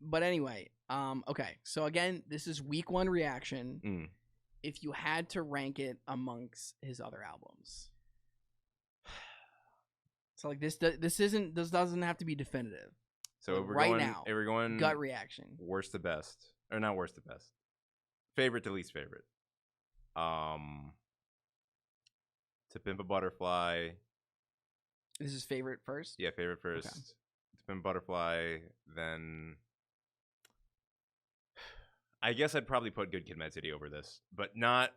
But anyway, okay. So again, this is week 1 reaction. Mm. If you had to rank it amongst his other albums, so like this doesn't have to be definitive. So Like if we're right going, now, if we're going gut reaction. worst to best, or not worst to best, favorite to least favorite. To Pimp a Butterfly. This is favorite first. Yeah, favorite first. Okay. To Pimp a Butterfly, then I guess I'd probably put Good Kid, Mad City over this, but not.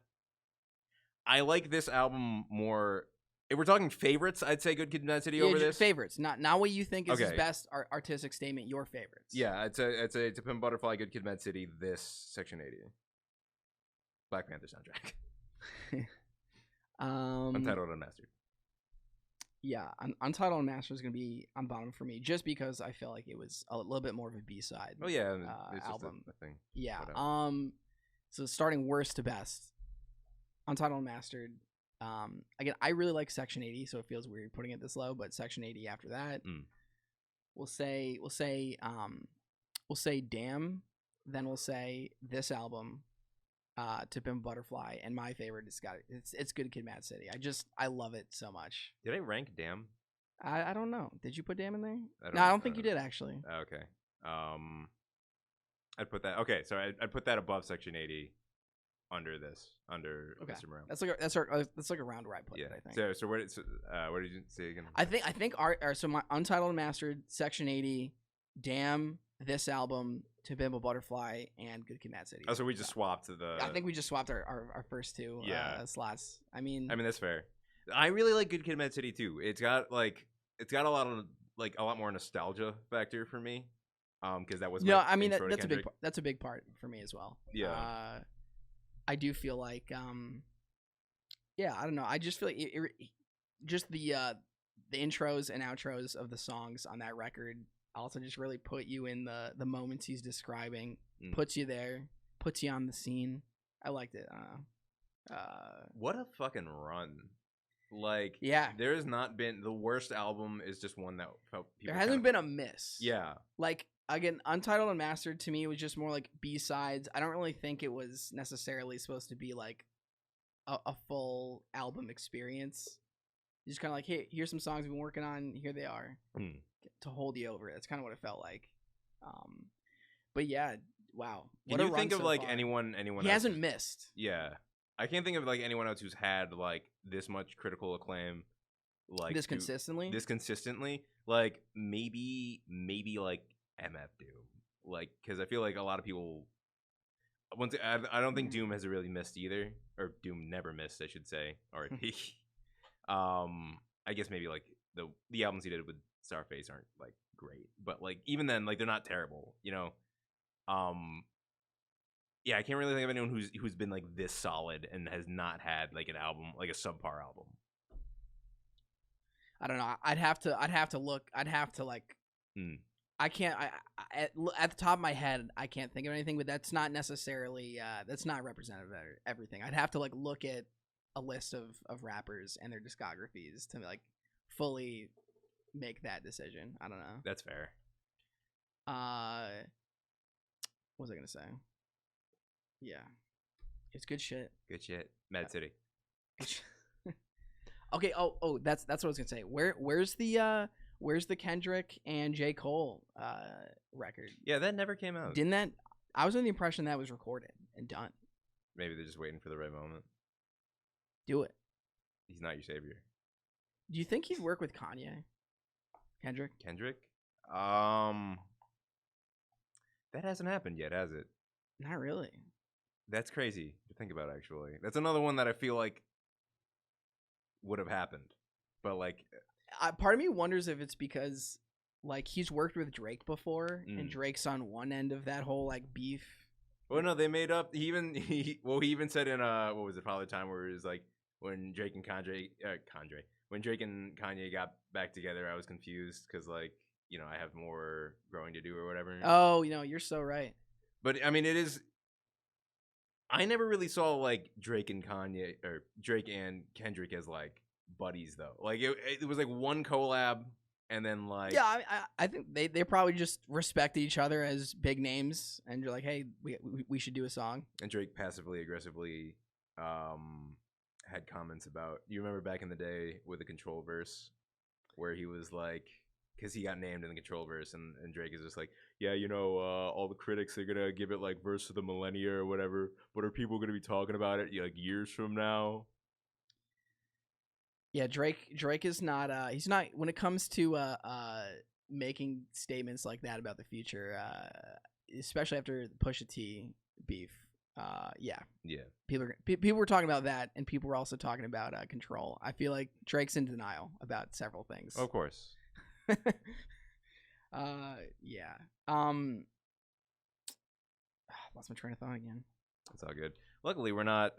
I like this album more. If we're talking favorites, I'd say Good Kid, Mad City over this. Favorites, not what you think is his Okay. best artistic statement. Your favorites. Yeah, I'd say To Pimp a Butterfly, Good Kid, Mad City, this Section 80. Black Panther soundtrack. Untitled, Unmastered. Yeah, Untitled Unmastered is gonna be on bottom for me, just because I feel like it was a little bit more of a B-side. Oh yeah, it's album. just a thing. Yeah. Whatever. So starting worst to best, Untitled Unmastered. Again, I really like Section 80, so it feels weird putting it this low, but Section 80 after that. We'll say Damn, then we'll say this album, To Pimp a Butterfly, and my favorite it's Good Kid, Mad City. I love it so much. Did I rank Damn? I don't know. Did you put Damn in there? I don't think you did actually. Okay. I'd put that. Okay, so I'd put that above Section 80. Under Okay. Mr. Morale. That's like around where I put it. I think. So where did you say again? I think so my Untitled Unmastered, Section 80, Damn, this album, To Pimp a Butterfly, and Good Kid, Mad City. Oh, so we just swapped the. I think we just swapped our first two slots. I mean that's fair. I really like Good Kid, Mad City too. It's got a lot more nostalgia factor for me. Because that was that's a big part for me as well. Yeah. I do feel like I don't know. I just feel like just the intros and outros of the songs on that record also just really put you in the moments he's describing, puts you there, puts you on the scene. I liked it. What a fucking run. Like, yeah, there has not been the worst album is just one that felt people there hasn't been a miss. Yeah. Like, again, Untitled Unmastered to me was just more like B-sides. I don't really think it was necessarily supposed to be like a full album experience. Just kind of like, hey, here's some songs we've been working on. Here they are to hold you over. That's kind of what it felt like. But yeah, wow. Can you think of like anyone he else hasn't missed? Yeah. I can't think of like anyone else who's had like this much critical acclaim, like this consistently. Like maybe like MF Doom, like because I feel like a lot of people. I don't think Doom has really missed either, or Doom never missed, I should say. R.I.P. I guess maybe like the albums he did with Starface aren't like great, but like even then, like they're not terrible, you know. Yeah, I can't really think of anyone who's been like this solid and has not had like an album, like a subpar album. I don't know. I'd have to look. I'd have to like. I can't. At the top of my head, I can't think of anything. But that's not necessarily. That's not representative of everything. I'd have to like look at a list of rappers and their discographies to like fully make that decision. I don't know. That's fair. What was I gonna say? Yeah, it's good shit. Good shit. Mad City. Okay. Oh, that's what I was gonna say. Where's the Kendrick and J. Cole record? Yeah, that never came out. Didn't that? I was under the impression that was recorded and done. Maybe they're just waiting for the right moment. Do it. He's not your savior. Do you think he'd work with Kanye? Kendrick? That hasn't happened yet, has it? Not really. That's crazy to think about, actually. That's another one that I feel like would have happened. But, like... part of me wonders if it's because, like, he's worked with Drake before, and Drake's on one end of that whole, like, beef. Well, no, they made up... He even said in, what was it, Father Time, where it was, like, when Drake and when Drake and Kanye got back together, I was confused, because, like, you know, I have more growing to do or whatever. Oh, you know, you're so right. But, I mean, it is... I never really saw like Drake and Kanye or Drake and Kendrick as like buddies though. Like it was like one collab and then like Yeah, I think they probably just respect each other as big names, and you're like, hey, we should do a song. And Drake passively aggressively had comments about, you remember back in the day with the Control verse where he was like, because he got named in the Control verse, and Drake is just like, yeah, you know, all the critics are gonna give it like verse of the millennia or whatever, but are people gonna be talking about it like years from now? Yeah, Drake is not he's not, when it comes to making statements like that about the future, especially after the Pusha T beef. Yeah, people were talking about that, and people were also talking about Control. I feel like Drake's in denial about several things. Of course. Yeah. Lost my train of thought again. It's all good. Luckily, we're not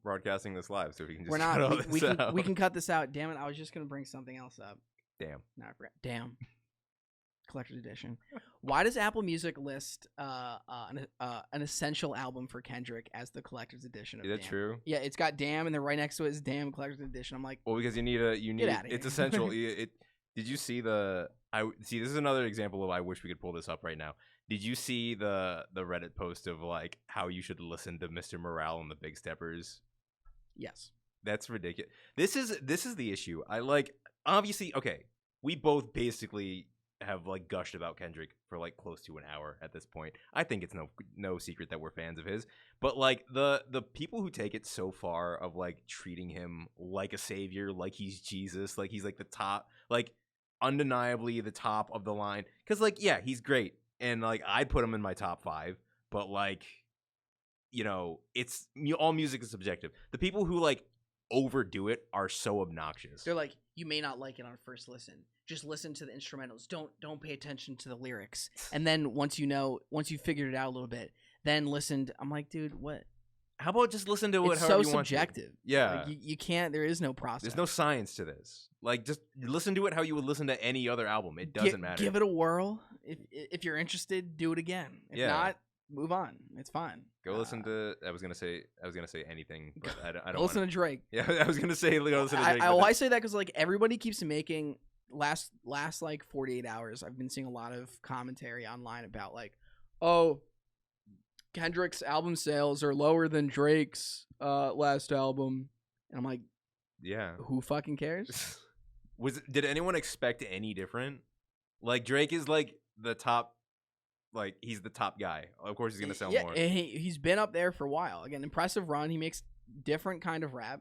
broadcasting this live, so we can just We're cut all not. this out. We can cut this out. Damn it! I was just gonna bring something else up. Damn. No, I forgot. Damn. Collector's edition. Why does Apple Music list an essential album for Kendrick as the collector's edition of Is that Damn? true? Yeah, it's got Damn, and then right next to it is Damn Collector's Edition. I'm like, Well, because you need outta here. it's essential. Did you see this is another example of, I wish we could pull this up right now. Did you see the Reddit post of like how you should listen to Mr. Morale and the Big Steppers? yes. That's ridiculous. This is the issue. I like, obviously, okay, we both basically have like gushed about Kendrick for like close to an hour at this point. I think it's no secret that we're fans of his, but like the people who take it so far of like treating him like a savior, like he's Jesus, like he's like the top, like undeniably the top of the line, because like, yeah, he's great, and like I'd put him in my top 5, but like, you know, it's all music is subjective. The people who like overdo it are so obnoxious. They're like, you may not like it on first listen. Just listen to the instrumentals. Don't pay attention to the lyrics. And then once you figured it out a little bit, then listen. I'm like, dude, what? How about just listen to it It's however so you want to? subjective. Yeah. Like, you can't. There is no process. There's no science to this. Like, just listen to it how you would listen to any other album. It doesn't matter. Give it a whirl. If you're interested, do it again. If not, move on. It's fine. Go listen to. I was gonna say anything, but I don't listen wanna, to Drake. Yeah, I was gonna say go listen to Drake. I say that because like everybody keeps making last like 48 hours. I've been seeing a lot of commentary online about like, oh, Kendrick's album sales are lower than Drake's last album, and I'm like, yeah, who fucking cares? Did anyone expect any different? Like, Drake is like the top, like he's the top guy. Of course, he's gonna sell more. And he's been up there for a while. Again, impressive run. He makes different kind of rap.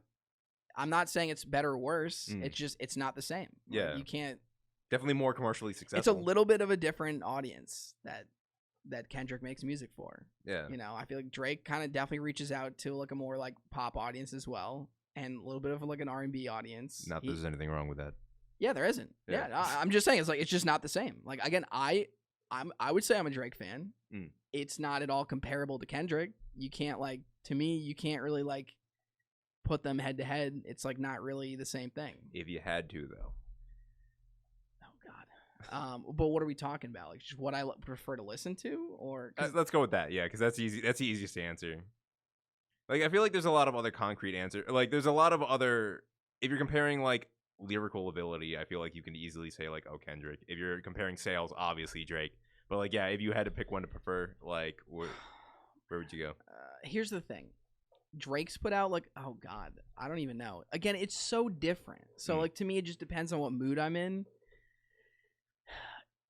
I'm not saying it's better or worse. It's just it's not the same. Yeah, like, you can't. Definitely more commercially successful. It's a little bit of a different audience that Kendrick makes music for. Yeah, you know, I feel like Drake kind of definitely reaches out to like a more like pop audience as well, and a little bit of like an R&B audience. Not that there's anything wrong with that. Yeah, there isn't. Yeah, I'm just saying it's just not the same. Like, again, I would say I'm a Drake fan. It's not at all comparable to Kendrick. You can't like, to me, you can't really like put them head to head. It's like not really the same thing. If you had to, though. Oh God. But what are we talking about? Like, just what I prefer to listen to, or let's go with that. Yeah, because that's easy. That's the easiest to answer. Like, I feel like there's a lot of other concrete answers. Like, there's a lot of other. If you're comparing like lyrical ability, I feel like you can easily say like, oh, Kendrick. If you're comparing sales, obviously Drake. But like, yeah, if you had to pick one to prefer, like, where would you go? Here's the thing. Drake's put out like, oh God, I don't even know. Again, it's so different. So like, to me, it just depends on what mood I'm in.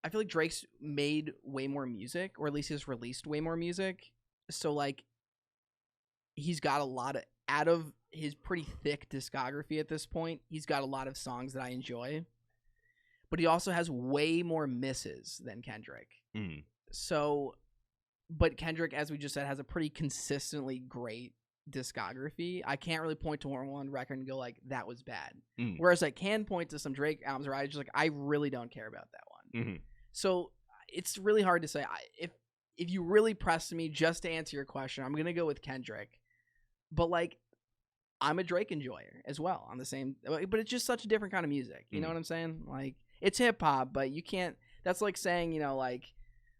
I feel like Drake's made way more music, or at least has released way more music. So like, he's got a lot of, out of his pretty thick discography at this point, he's got a lot of songs that I enjoy. But he also has way more misses than Kendrick. So, but Kendrick, as we just said, has a pretty consistently great discography. I can't really point to one record and go like, that was bad. Whereas I can point to some Drake albums where I just like, I really don't care about that one. So it's really hard to say. If you really press me just to answer your question, I'm gonna go with Kendrick. But like, I'm a Drake enjoyer as well on the same, but it's just such a different kind of music. You know what I'm saying? Like, it's hip hop, but you can't. That's like saying, you know, like,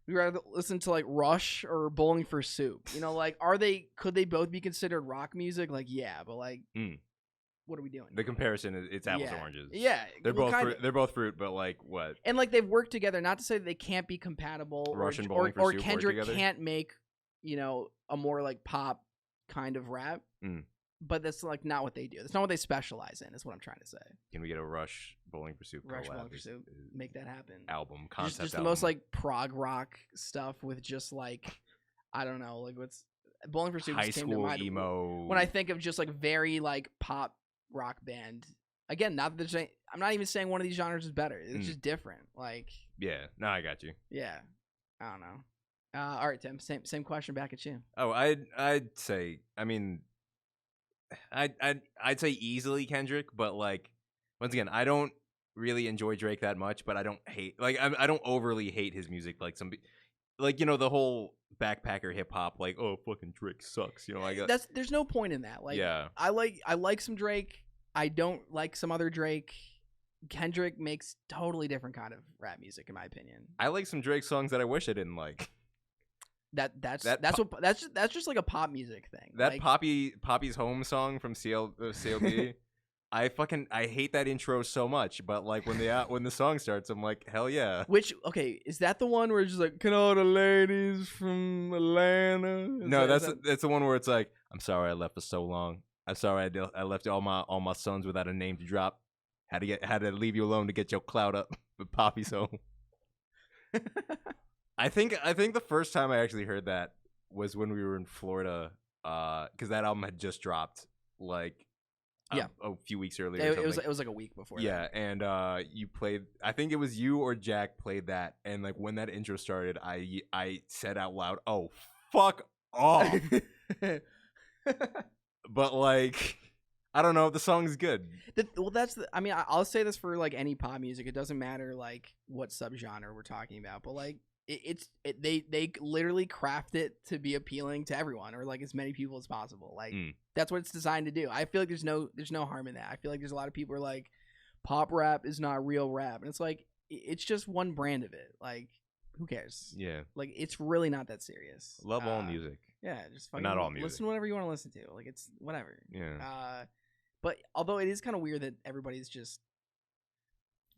we rather listen to like Rush or Bowling for Soup. You know, like, could they both be considered rock music? Like, yeah, but like, what are we doing? The comparison is it's apples and Yeah. oranges. Yeah, they're well, both kinda. fruit, they're both fruit, but like what? And like they've worked together. Not to say that they can't be compatible, Russian or Bowling for or Soup work Kendrick together? can't make a more like pop kind of rap. Mm. But that's like not what they do. That's not what they specialize in. Is what I'm trying to say. Can we get a Rush Bowling for Soup Rush collab? Bowling for Soup. Make that happen. Album concept. Just the album. most like prog rock stuff with just like I don't know, like what's Bowling for Soup high just came to school mind emo. when I think of just like very like pop rock band. Again, not that there's I'm not even saying one of these genres is better. It's just different. Like yeah, no, I got you. yeah, I don't know. All right, Tim. Same question back at you. Oh, I'd say. I mean, I'd say easily Kendrick, but like once again, I don't really enjoy Drake that much, but I don't hate I don't overly hate his music like some like the whole backpacker hip hop like oh fucking Drake sucks like There's no point in that. Like yeah. I like some Drake. I don't like some other Drake. Kendrick makes totally different kind of rap music in my opinion. I like some Drake songs that I wish I didn't like. That's just like a pop music thing. That like, Poppy's Home song from CLB. I hate that intro so much, but like when the song starts, I'm like, hell yeah. Which is that the one where it's just like, can all the ladies from Atlanta? No, that's the one where it's like, I'm sorry I left for so long. I'm sorry I left all my sons without a name to drop. Had to leave you alone to get your clout up. But Poppy's Home. I think the first time I actually heard that was when we were in Florida, because that album had just dropped like a few weeks earlier. It was like a week before. Yeah, that. And you played. I think it was you or Jack played that, and like when that intro started, I said out loud, "Oh fuck off!" But like, I don't know. The song's good. I mean, I'll say this for like any pop music. It doesn't matter like what subgenre we're talking about, but like. They literally craft it to be appealing to everyone or like as many people as possible. Like that's what it's designed to do. I feel like there's no harm in that. I feel like there's a lot of people who are like pop rap is not real rap, and it's like it's just one brand of it. Like who cares? Yeah, like it's really not that serious. Love all music. Yeah, just fucking not all music. Listen to whatever you want to listen to. Like it's whatever. Yeah. But although it is kind of weird that everybody's just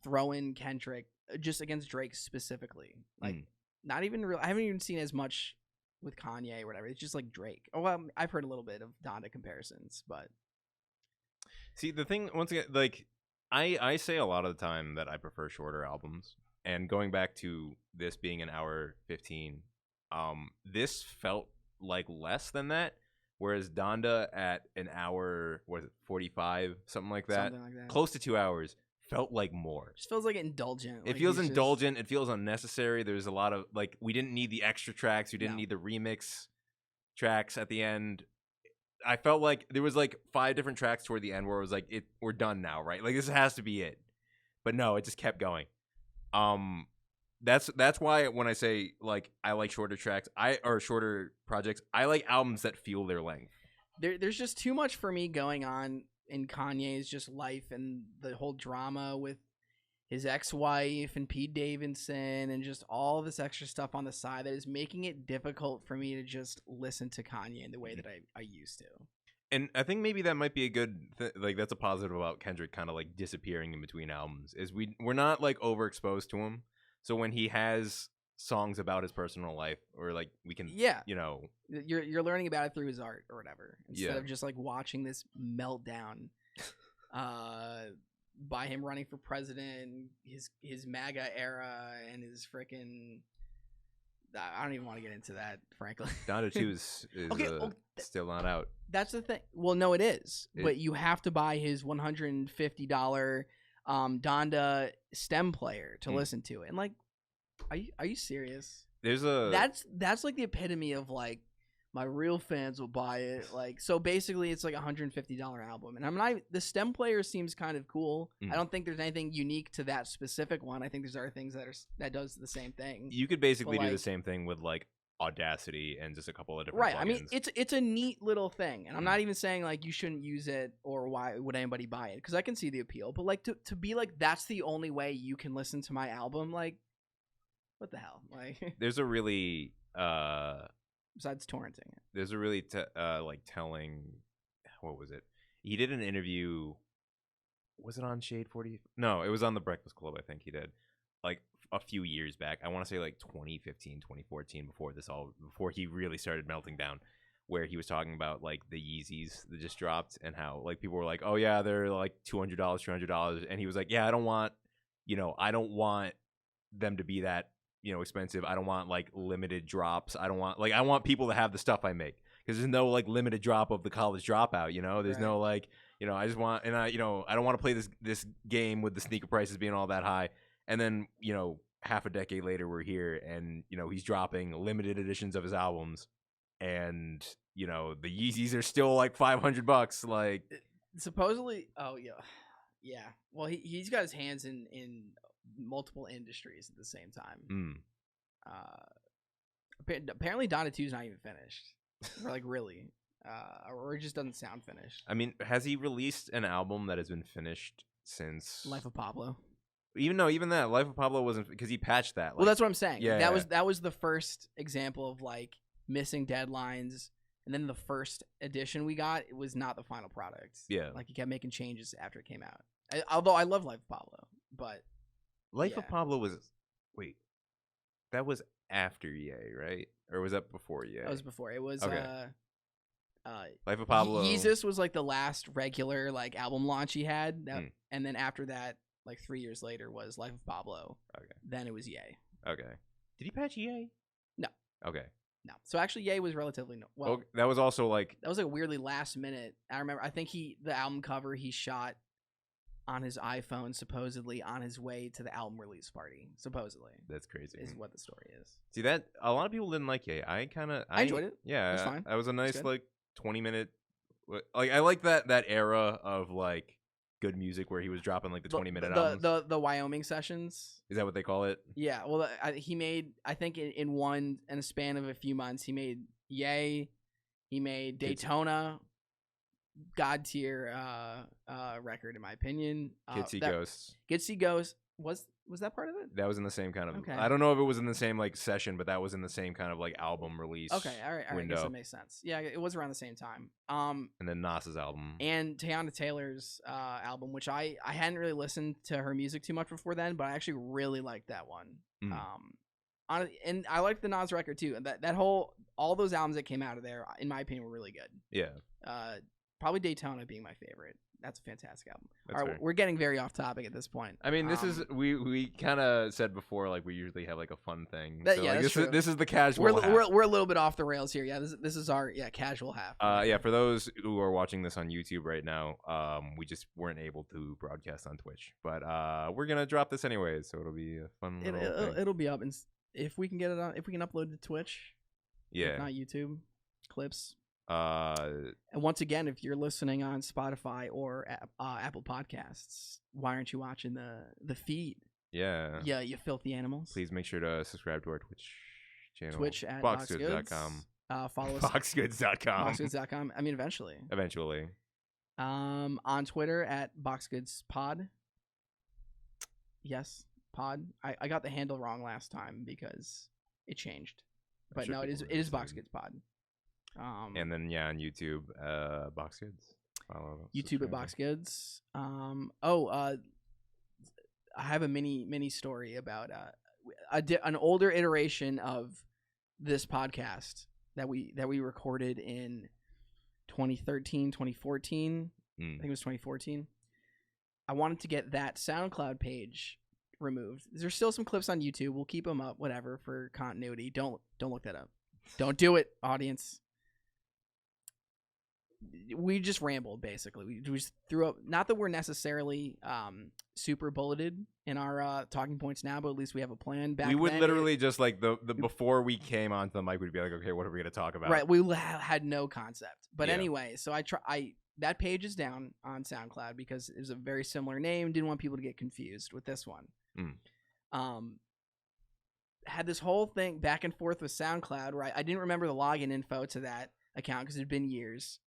throwing Kendrick just against Drake specifically, like. Not even real. I haven't even seen as much with Kanye or whatever. It's just like Drake. Oh, well, I've heard a little bit of Donda comparisons, but see the thing once again, like I say a lot of the time that I prefer shorter albums. And going back to this being an hour 15, this felt like less than that. Whereas Donda at an hour, what is it, 45, something like that, close to 2 hours. Felt like more. Just feels like indulgent. It feels indulgent. It feels unnecessary. There's a lot of like we didn't need the extra tracks. We didn't need the remix tracks at the end. I felt like there was like 5 different tracks toward the end where it was like we're done now, right? Like this has to be it. But no, it just kept going. That's why when I say like I like shorter tracks, or shorter projects, I like albums that feel their length. There's just too much for me going on in Kanye's just life and the whole drama with his ex-wife and Pete Davidson and just all this extra stuff on the side that is making it difficult for me to just listen to Kanye in the way that I used to. And I think maybe that might be a good like that's a positive about Kendrick kind of like disappearing in between albums is we're not like overexposed to him. So when he has songs about his personal life or like we can you're learning about it through his art or whatever instead of just like watching this meltdown by him running for president, his MAGA era and his freaking I don't even want to get into that, frankly. Donda 2 is still not out. That's the thing. Well, no, it is. But you have to buy his $150 Donda stem player to listen to it. And like, are you serious? That's like the epitome of like my real fans will buy it. Like, so basically it's like $150 album. And the stem player seems kind of cool. I don't think there's anything unique to that specific one. I think there's other things that does the same thing. You could basically do the same thing with like Audacity and just a couple of different right plugins. I mean it's a neat little thing, and I'm not even saying like you shouldn't use it or why would anybody buy it, because I can see the appeal, but like to be like that's the only way you can listen to my album, like what the hell? Like there's a really besides torrenting it, there's a really like telling, what was it, he did an interview. Was it on Shade 40? No, it was on the Breakfast Club. I think he did like a few years back. I want to say like 2015, 2014, before he really started melting down, where he was talking about like the Yeezys that just dropped and how like people were like, oh yeah, they're like $200, $300, and he was like, yeah, I don't want them to be that expensive. I don't want like limited drops. I want people to have the stuff I make, because there's no like limited drop of the college dropout. There's no like. I just want, and I don't want to play this game with the sneaker prices being all that high. And then, half a decade later, we're here, and he's dropping limited editions of his albums, and the Yeezys are still like $500. Like, supposedly, oh yeah. Well, he's got his hands in multiple industries at the same time. Apparently, Donna 2's not even finished. Or like really. Or it just doesn't sound finished. I mean, has he released an album that has been finished since Life of Pablo? Even that Life of Pablo wasn't, because he patched that. Like, well, that's what I'm saying. Yeah, that was the first example of like missing deadlines, and then the first edition we got, it was not the final product. Yeah, like he kept making changes after it came out. Although I love Life of Pablo, but Life of Pablo was that was after Ye, right? Or was that before Ye? That was before. It was okay. Life of Pablo. Yeezus was like the last regular like album launch he had, and then after that, like 3 years later, was Life of Pablo. Okay. Then it was Ye. Okay. Did he patch Ye? No. Okay. No. So actually, Ye was relatively well. Okay. That was also like weirdly last minute. I remember. I think the album cover he shot on his iPhone, supposedly on his way to the album release party. Supposedly. That's crazy. Is what the story is. See, that a lot of people didn't like Ye. I enjoyed it. Yeah, it was fine. That was a nice like 20-minute. Like I like that era of like good music where he was dropping like the 20-minute albums. The Wyoming sessions. Is that what they call it? Yeah. Well, he made, I think in a span of a few months, he made Ye, he made Daytona, God tier record in my opinion. Kids See Ghosts. Kids See Ghosts. Was that part of it? That was in the same kind of. Okay. I don't know if it was in the same like session, but that was in the same kind of like album release. Okay, all right, window. I guess that makes sense. Yeah, it was around the same time. And then Nas's album and Teyana Taylor's album, which I hadn't really listened to her music too much before then, but I actually really liked that one. And I liked the Nas record too. And that all those albums that came out of there, in my opinion, were really good. Yeah. Probably Daytona being my favorite. That's a fantastic album. That's all right, we're getting very off topic at this point. I mean, this is we kind of said before, like we usually have like a fun thing. This is the casual. We're a little bit off the rails here. Yeah, this is our casual half. Yeah, for those who are watching this on YouTube right now, we just weren't able to broadcast on Twitch, but we're gonna drop this anyways, so it'll be a fun. It'll be up, and if we can get it on, if we can upload to Twitch, yeah, not YouTube clips. And once again, if you're listening on Spotify or Apple Podcasts, why aren't you watching the feed? Yeah, you filthy animals. Please make sure to subscribe to our Twitch channel. Twitch at boxgoods.com. Follow us. Boxgoods.com. Boxgoods.com. I mean, eventually. On Twitter at boxgoodspod. Yes, pod. I got the handle wrong last time because it changed, but no, it is boxgoodspod. And then on YouTube, Boxgoods. Follow YouTube at Boxgoods. I have a mini story about an older iteration of this podcast that we recorded in 2013, 2014. I think it was 2014. I wanted to get that SoundCloud page removed. There's still some clips on YouTube. We'll keep them up, whatever, for continuity. Don't look that up. Don't do it, audience. We just rambled, basically. We just threw up. Not that we're necessarily super bulleted in our talking points now, but at least we have a plan. We would literally just like the before we came onto the mic, we'd be like, okay, what are we going to talk about? Right. We had no concept. But anyway, so that page is down on SoundCloud because it was a very similar name. Didn't want people to get confused with this one. Had this whole thing back and forth with SoundCloud where I didn't remember the login info to that account because it had been years.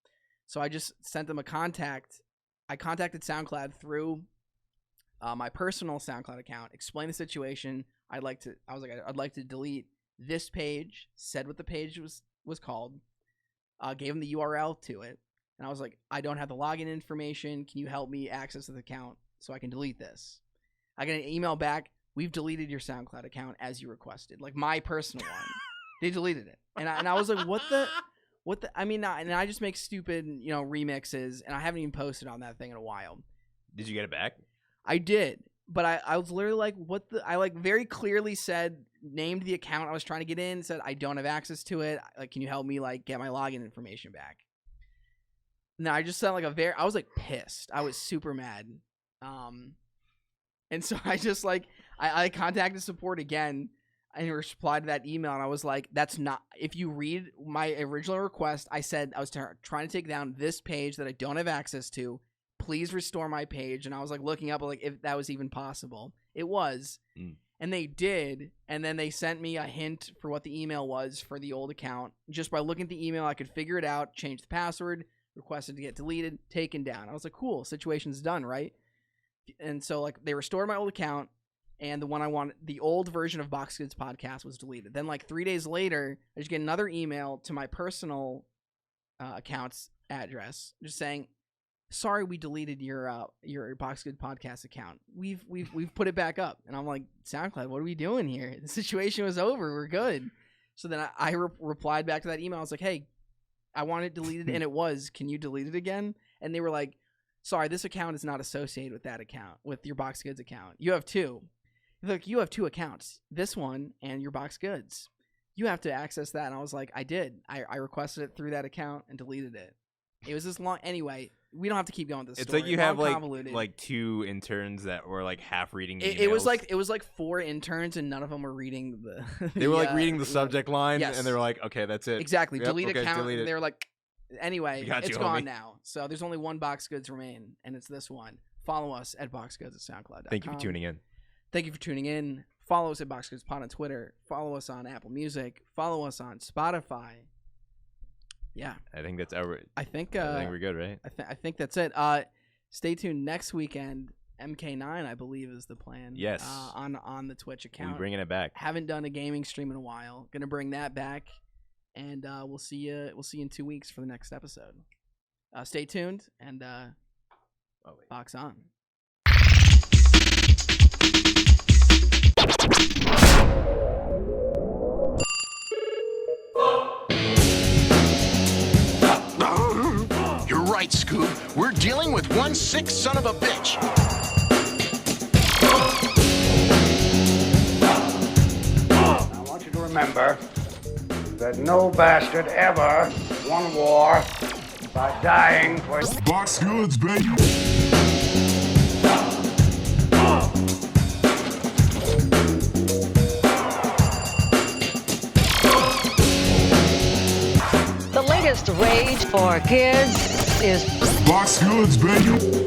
So I just sent them a contact. I contacted SoundCloud through my personal SoundCloud account, explained the situation. I was like, I'd like to delete this page, said what the page was called, gave them the URL to it. And I was like, I don't have the login information. Can you help me access the account so I can delete this? I got an email back. We've deleted your SoundCloud account as you requested. Like my personal one. They deleted it. And I was like, what the, I mean, and I just make stupid, remixes, and I haven't even posted on that thing in a while. Did you get it back? I did. But I was literally like, I like very clearly named the account I was trying to get in, said I don't have access to it. Like, can you help me like get my login information back? No, I just sound like I was like pissed. I was super mad. And so I just like, I contacted support again and replied to that email. And I was like, that's not, if you read my original request, I said I was trying to take down this page that I don't have access to. Please restore my page. And I was like looking up like if that was even possible. It was. And they did. And then they sent me a hint for what the email was for the old account. Just by looking at the email, I could figure it out, change the password, requested to get deleted, taken down. I was like, cool, situation's done, right? And so like they restored my old account, and the one I wanted, the old version of Box Goods Podcast, was deleted. Then like 3 days later, I just get another email to my personal account's address just saying, sorry, we deleted your Box Goods Podcast account. We've put it back up. And I'm like, SoundCloud, what are we doing here? The situation was over. We're good. So then I replied back to that email. I was like, hey, I want it deleted, and it was. Can you delete it again? And they were like, sorry, this account is not associated with that account, with your Box Goods account. You have two. Look, you have two accounts, this one and your Box Goods. You have to access that. And I was like, I did. I requested it through that account and deleted it. It was this long. Anyway, we don't have to keep going with this It's story. like you have like two interns that were like half reading emails. It was like 4 interns, and none of them were reading they were like reading the subject line, yes. And they were like, okay, that's it. Exactly. Yep, delete okay, account. delete it. And they're like, anyway, Got it's you, gone homie. now. So there's only one Box Goods remain, and it's this one. Follow us at BoxGoods at SoundCloud.com. Thank you for tuning in. Thank you for tuning in. Follow us at Box Goods Pod on Twitter. Follow us on Apple Music. Follow us on Spotify. Yeah. I think that's I think we're good, right? I think that's it. Stay tuned next weekend. MK9, I believe, is the plan. Yes. On the Twitch account. We're bringing it back. Haven't done a gaming stream in a while. Gonna bring that back, and we'll see you. We'll see you in 2 weeks for the next episode. Stay tuned and box on. You're right, Scoop. We're dealing with one sick son of a bitch. I want you to remember that no bastard ever won war by dying for Box Goods, baby. The latest rage for kids is Box Goods, baby.